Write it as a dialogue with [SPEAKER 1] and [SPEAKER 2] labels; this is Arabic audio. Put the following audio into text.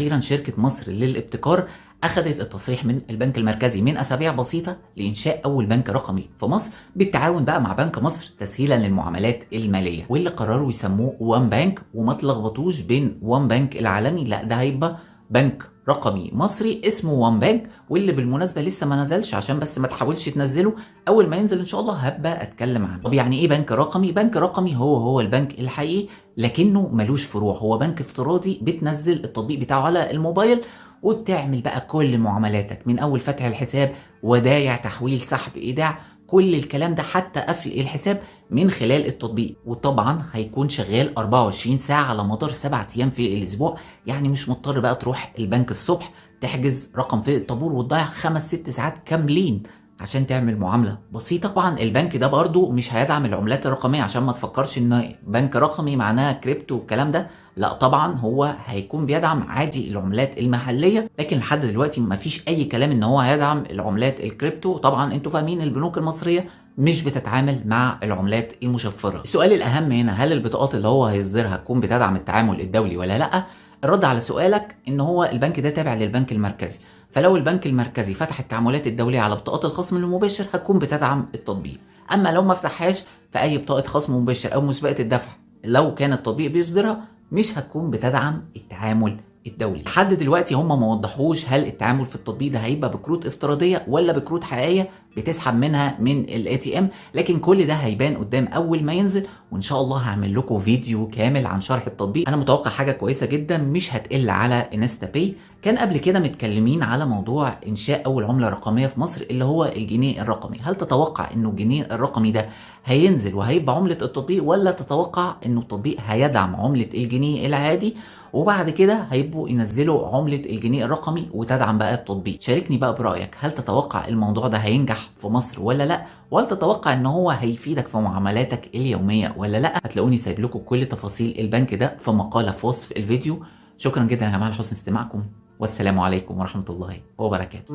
[SPEAKER 1] واخيرا شركة مصر للابتكار اخذت التصريح من البنك المركزي من اسابيع بسيطة لانشاء اول بنك رقمي في مصر بالتعاون بقى مع بنك مصر تسهيلا للمعاملات المالية، واللي قرروا يسموه وان بانك. وما تلخبطوش بين وان بانك العالمي، لا ده هيبقى بنك رقمي مصري اسمه وان بانك، واللي بالمناسبة لسه ما نزلش عشان بس ما تحاولش تنزله. اول ما ينزل ان شاء الله هبقى اتكلم عنه. طب يعني ايه بنك رقمي؟ بنك رقمي هو البنك الحقيقي لكنه ملوش فروع، هو بنك افتراضي بتنزل التطبيق بتاعه على الموبايل وبتعمل بقى كل معاملاتك من اول فتح الحساب، ودايع، تحويل، سحب، ايداع، كل الكلام ده حتى قفل الحساب من خلال التطبيق. وطبعا هيكون شغال 24 ساعة على مدار 7 ايام في الاسبوع، يعني مش مضطر بقى تروح البنك الصبح تحجز رقم في الطابور وتضيع 5-6 ساعات كاملين عشان تعمل معاملة بسيطة. طبعا البنك ده برضو مش هيدعم العملات الرقمية، عشان ما تفكرش ان بنك رقمي معناها كريبتو والكلام ده، لا طبعا هو هيكون بيدعم عادي العملات المحلية، لكن لحد دلوقتي مفيش اي كلام ان هو هيدعم العملات الكريبتو. طبعا انتوا فاهمين البنوك المصرية مش بتتعامل مع العملات المشفرة. السؤال الاهم هنا، هل البطاقات اللي هو هيصدرها تكون بتدعم التعامل الدولي ولا لا؟ الرد على سؤالك ان هو البنك ده تابع للبنك المركزي، فلو البنك المركزي فتح التعاملات الدولية على بطاقات الخصم المباشر هتكون بتدعم التطبيق. اما لو ما فتحهاش فاي بطاقة خصم مباشر او مسبقة الدفع لو كان التطبيق بيصدرها مش هتكون بتدعم التعامل الدولي. لحد دلوقتي هم ما وضحوش هل التعامل في التطبيق ده هيبقى بكروت افتراضيه ولا بكروت حقيقيه بتسحب منها من الاي تي ام، لكن كل ده هيبان قدام اول ما ينزل، وان شاء الله هعمل لكم فيديو كامل عن شرح التطبيق. انا متوقع حاجه كويسه جدا مش هتقل على انستا باي. كان قبل كده متكلمين على موضوع انشاء اول عمله رقميه في مصر اللي هو الجنيه الرقمي. هل تتوقع انه الجنيه الرقمي ده هينزل وهيبقى عمله التطبيق، ولا تتوقع انه التطبيق هيدعم عمله الجنيه العادي وبعد كده هيبقوا ينزلوا عملة الجنيه الرقمي وتدعم بقى التطبيق؟ شاركني بقى برأيك، هل تتوقع الموضوع ده هينجح في مصر ولا لا؟ وهل تتوقع ان هو هيفيدك في معاملاتك اليومية ولا لا؟ هتلاقوني سايب لكم كل تفاصيل البنك ده في مقالة في وصف الفيديو. شكرا جدا يا جماعة لحسن استماعكم، والسلام عليكم ورحمة الله وبركاته.